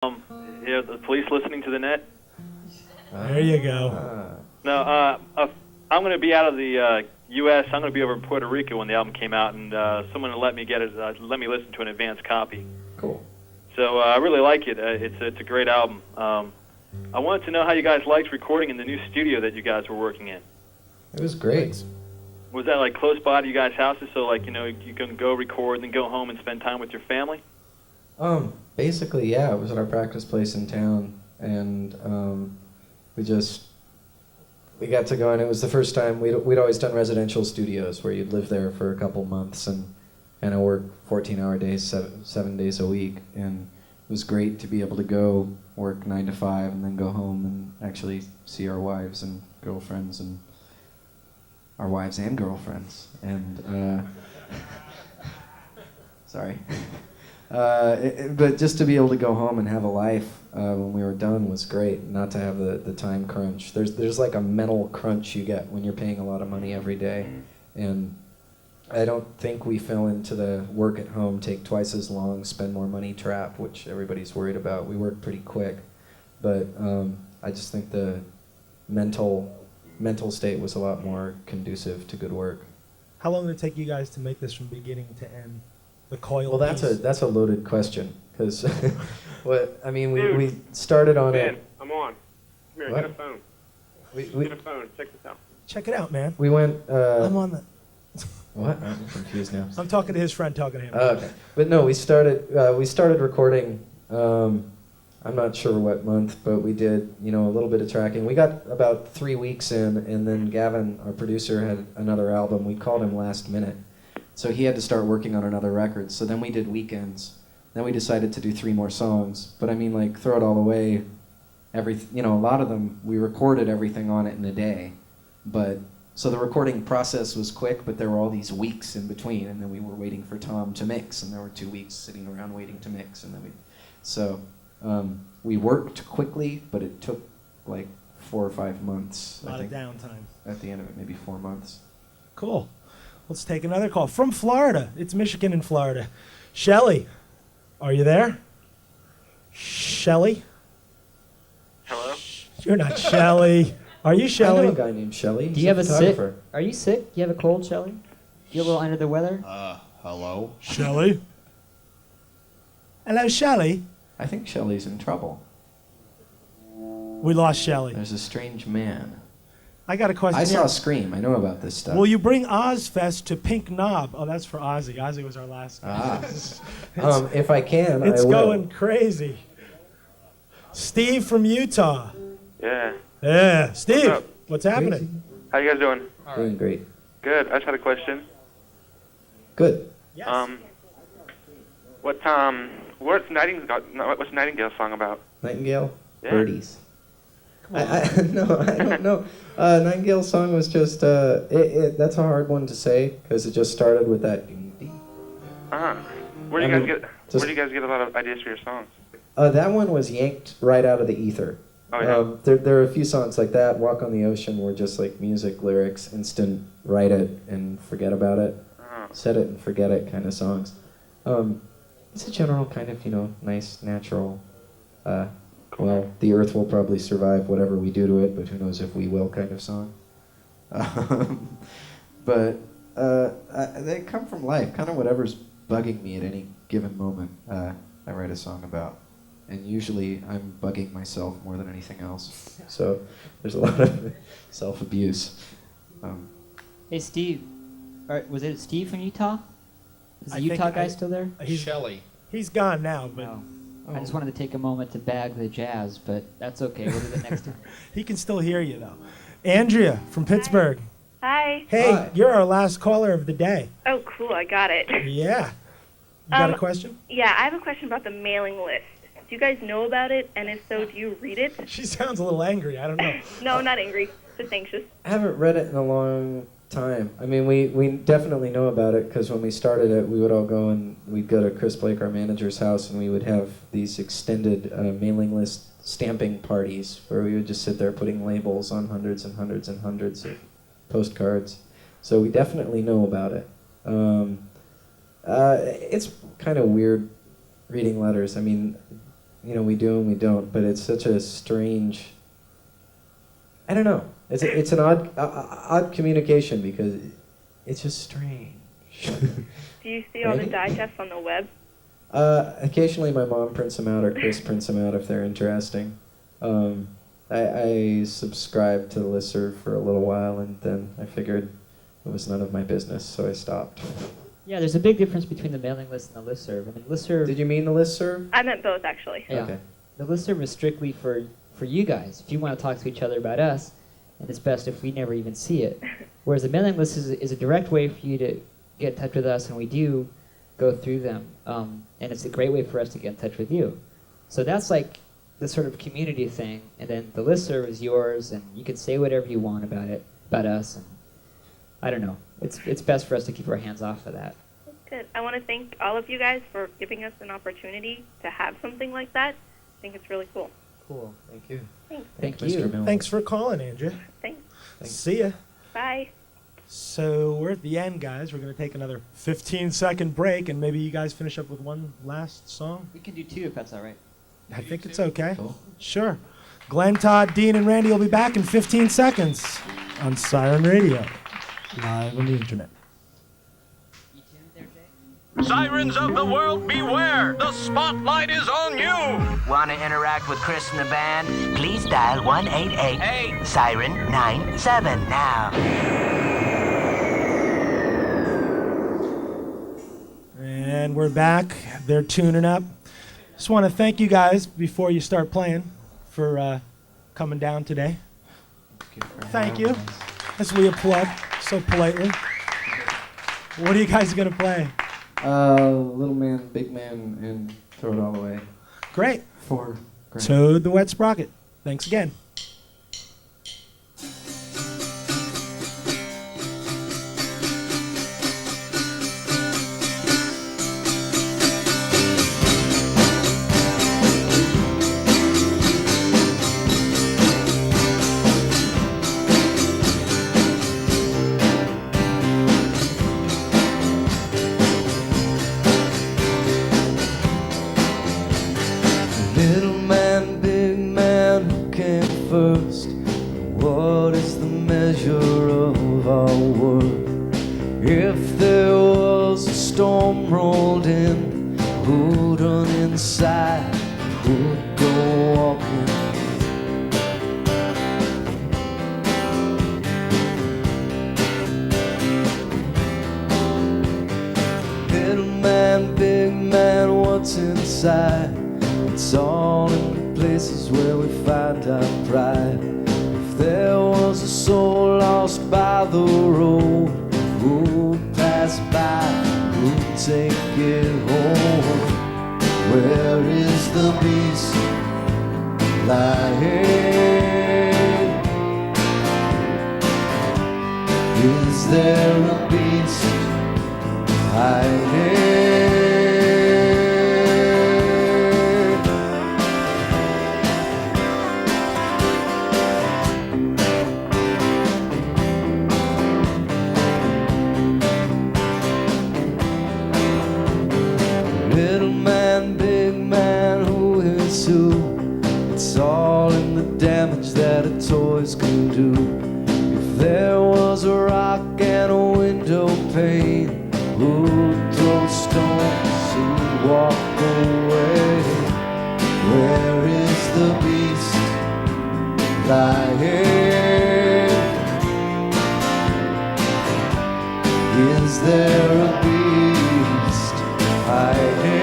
The police listening to the net? There you go. No, I'm going to be out of the U.S. I'm going to be over in Puerto Rico when the album came out, and someone let me get it. Let me listen to an advanced copy. Cool. So I really like it. It's a great album. I wanted to know how you guys liked recording in the new studio that you guys were working in. It was great. Was that like close by to you guys' houses? So like you can go record and then go home and spend time with your family? Basically, yeah. It was at our practice place in town, and we got to go, and it was the first time we'd always done residential studios where you'd live there for a couple months and I work 14-hour days, 7 days a week, and it was great to be able to go work 9 to 5 and then go home and actually see our wives and girlfriends and our wives and girlfriends, and sorry. But just to be able to go home and have a life when we were done was great. Not to have the time crunch. There's like a mental crunch you get when you're paying a lot of money every day, and I don't think we fell into the work at home, take twice as long, spend more money trap, which everybody's worried about. We worked pretty quick, but I just think the mental state was a lot more conducive to good work. How long did it take you guys to make this from beginning to end? The coil. Well, that's a loaded question, because we started on Ben, it. I'm on. Come here, What? get a phone. We Get a phone. Check this out. Check it out, man. we went. I'm on the. What? I'm confused now. I'm talking to his friend, talking to him. Okay, but no, we started recording. I'm not sure what month, but we did a little bit of tracking. We got about 3 weeks in, and then Gavin, our producer, had another album. We called him last minute. So he had to start working on another record. So then we did weekends. Then we decided to do 3 more songs. But I mean, like, throw it all away. A lot of them, we recorded everything on it in a day. But so the recording process was quick, but there were all these weeks in between. And then we were waiting for Tom to mix, and there were 2 weeks sitting around waiting to mix. And then we worked quickly, but it took like 4 or 5 months. A lot of downtime. At the end of it, maybe 4 months. Cool. Let's take another call. From Florida. It's Michigan and Florida. Shelly, are you there? Shelly? Hello? You're not Shelly. Are you I Shelly? know a guy named Shelly. Do you have a sick? Are you sick? Do you have a cold, Shelly? You a little under the weather? Hello? Shelly? Hello, Shelly. I think Shelly's in trouble. We lost Shelly. There's a strange man. I got a question. I here. saw Scream. I know about this stuff. Will you bring Ozfest to Pink Knob? Oh, that's for Ozzy. Ozzy was our last Ah. guest. If I can, It's I will. going crazy. Steve from Utah. Yeah. Yeah. Steve, What's up? what's happening? How you guys doing? Doing great. Good. I just had a question. Good. Yes. What's Nightingale's song about? Nightingale? Yeah. Birdies. No, I don't know. Nightingale's song was just, that's a hard one to say, because it just started with that. Where do you guys get a lot of ideas for your songs? That one was yanked right out of the ether. Oh, yeah. There are a few songs like that. Walk on the Ocean were just like music, lyrics, instant, write it and forget about it. Set it and forget it kind of songs. It's a general kind of, nice, natural, well, the earth will probably survive whatever we do to it, but who knows if we will kind of song. But they come from life, kind of whatever's bugging me at any given moment, I write a song about. And usually I'm bugging myself more than anything else. So there's a lot of self-abuse. Hey, Steve. Was it Steve from Utah? Is the I Utah think guy still there? Shelley. He's gone now, but Oh. I just wanted to take a moment to bag the jazz, but that's okay. We'll do that next time. he can still hear you, though. Andrea from Pittsburgh. Hi. Hey, Hi. you're our last caller of the day. Oh, cool. I got it. Yeah. You got a question? Yeah, I have a question about the mailing list. Do you guys know about it? And if so, do you read it? She sounds a little angry. I don't know. No, not angry. Just anxious. I haven't read it in a long time. I mean, we definitely know about it because when we started it, we would all go and we'd go to Chris Blake, our manager's house, and we would have these extended mailing list stamping parties where we would just sit there putting labels on hundreds and hundreds and hundreds of postcards. So we definitely know about it. It's kind of weird reading letters. I mean, we do and we don't, but it's such a strange. I don't know. It's an odd communication because it's just strange. Do you see all the Right? digests on the web? Occasionally, my mom prints them out, or Chris prints them out if they're interesting. I subscribed to the listserv for a little while, and then I figured it was none of my business, so I stopped. Yeah, there's a big difference between the mailing list and the listserv. I mean, listserv. Did you mean the listserv? I meant both, actually. Yeah. Okay. The listserv is strictly for you guys. If you want to talk to each other about us, and it's best if we never even see it. Whereas the mailing list is a direct way for you to get in touch with us, and we do go through them. And it's a great way for us to get in touch with you. So that's like the sort of community thing. And then the listserv is yours, and you can say whatever you want about us. And I don't know. It's best for us to keep our hands off of that. That's good. I want to thank all of you guys for giving us an opportunity to have something like that. I think it's really cool. Cool. Thank you. Thanks. Thank Mr. you. Miller. Thanks for calling, Andrea. Thanks. Thanks. See ya. Bye. So we're at the end, guys. We're going to take another 15-second break, and maybe you guys finish up with one last song. We can do 2 if that's all right. I think it's okay. Cool. Sure. Glenn, Todd, Dean, and Randy will be back in 15 seconds on Siren Radio, live on the internet. You tuned there, Jay? Sirens of the world, beware! The spotlight is on you! Want to interact with Chris and the band? Please dial 188 Siren 97 now. And we're back. They're tuning up. Just want to thank you guys before you start playing for coming down today. Thank you. As we applaud so politely. What are you guys going to play? Little Man, Big Man, and Throw It All Away. Great. 4 grand. Toad the Wet Sprocket. Thanks again. Little man, big man, who came first? What is the measure of our worth? If there was a storm rolled in, who'd run inside, who'd go walking? Little man, big man, what's inside? It's all in the places where we find our pride. If there was a soul lost by the road, who'd pass by, who'd take it home? Where is the beast lying? Is there a beast hiding? Little man, big man, who is who? It's all in the damage that a toys can do. If there was a rock and a window pane, who'd throw stones, who'd walk away? Where is the beast lying? Is there a beast hiding?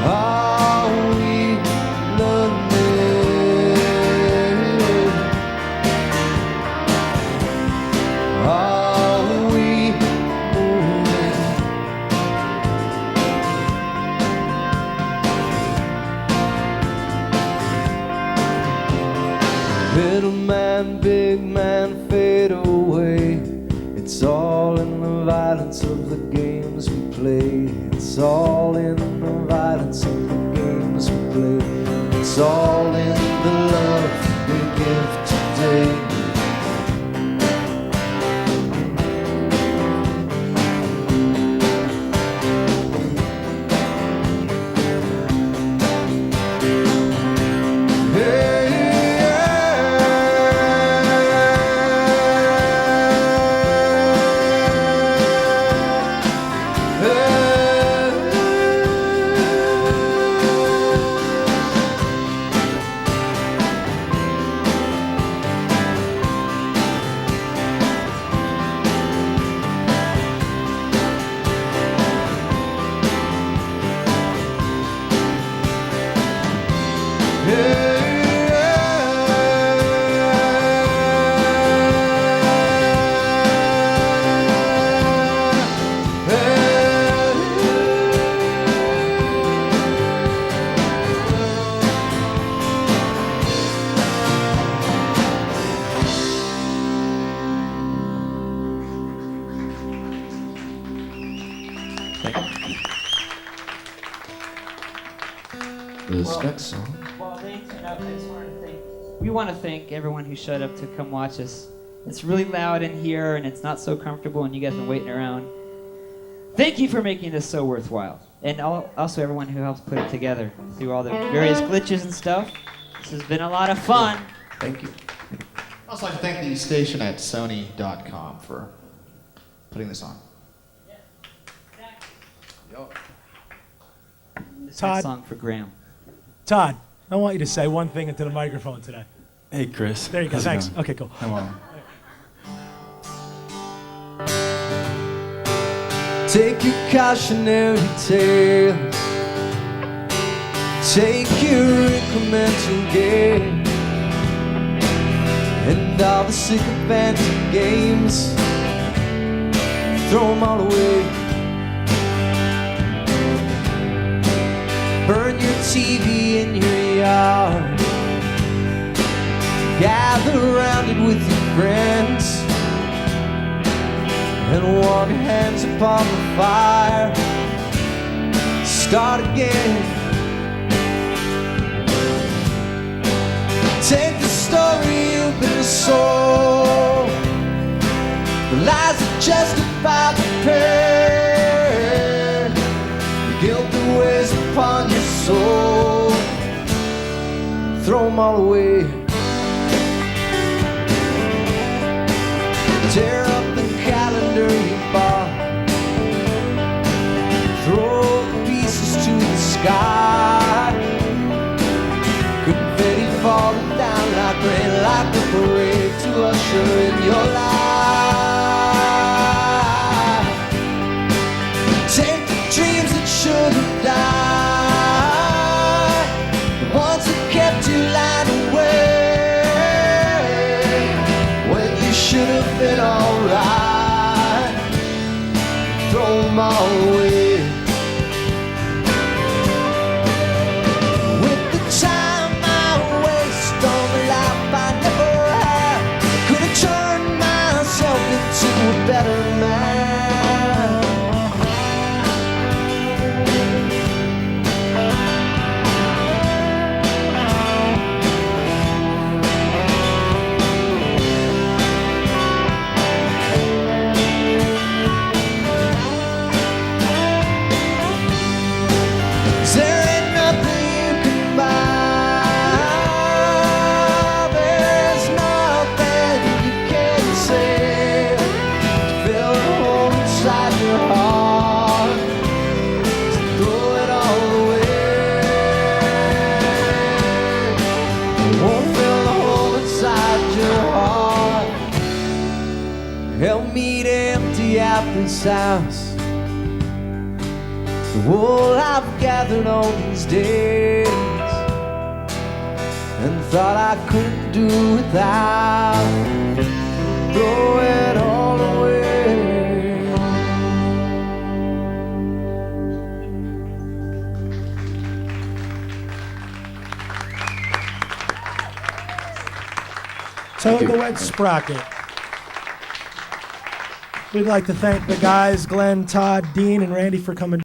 Are we learning? Are we moving? Little man, big man, fade away. It's all in the violence of the games we play. It's all in the violence of the games we play. It's all in the love we day. This next song. While they tune up, we want to thank everyone who showed up to come watch us. It's really loud in here, and it's not so comfortable, and you guys have been waiting around. Thank you for making this so worthwhile. And also everyone who helps put it together through all the various glitches and stuff. This has been a lot of fun. Thank you. I'd also like to thank the station at Sony.com for putting this on. This Todd. next song for Graham. Todd, I want you to say one thing into the microphone today. Hey, Chris. There you go. How's it Thanks. going? Okay, cool. I'm on. Take your cautionary tales. Take your incremental gain. And all the sycophantic games, throw them all away. Burn your TV in your yard. Gather around it with your friends and warm your hands upon the fire. Start again. Take the story you've been sold, the lies that justify the pain, the guilt that weighs upon your soul. Throw them all away. Tear up the calendar you bought. Throw the pieces to the sky. Confetti falling down like rain, like a parade to usher in your life. Take the dreams that should have died, the ones that kept you lying awake when you should have been alright. Throw them all away. With the time I waste on the life I never had, could have turned myself into a better man. There ain't nothing you can buy. There's nothing you can say to fill a hole inside your heart. So throw it all away. It won't fill the hole inside your heart. Help me to empty out this house, the wool I've gathered all these days, and thought I couldn't do without. Throw it all away. So the wet Sprocket. We'd like to thank the guys, Glenn, Todd, Dean, and Randy for coming.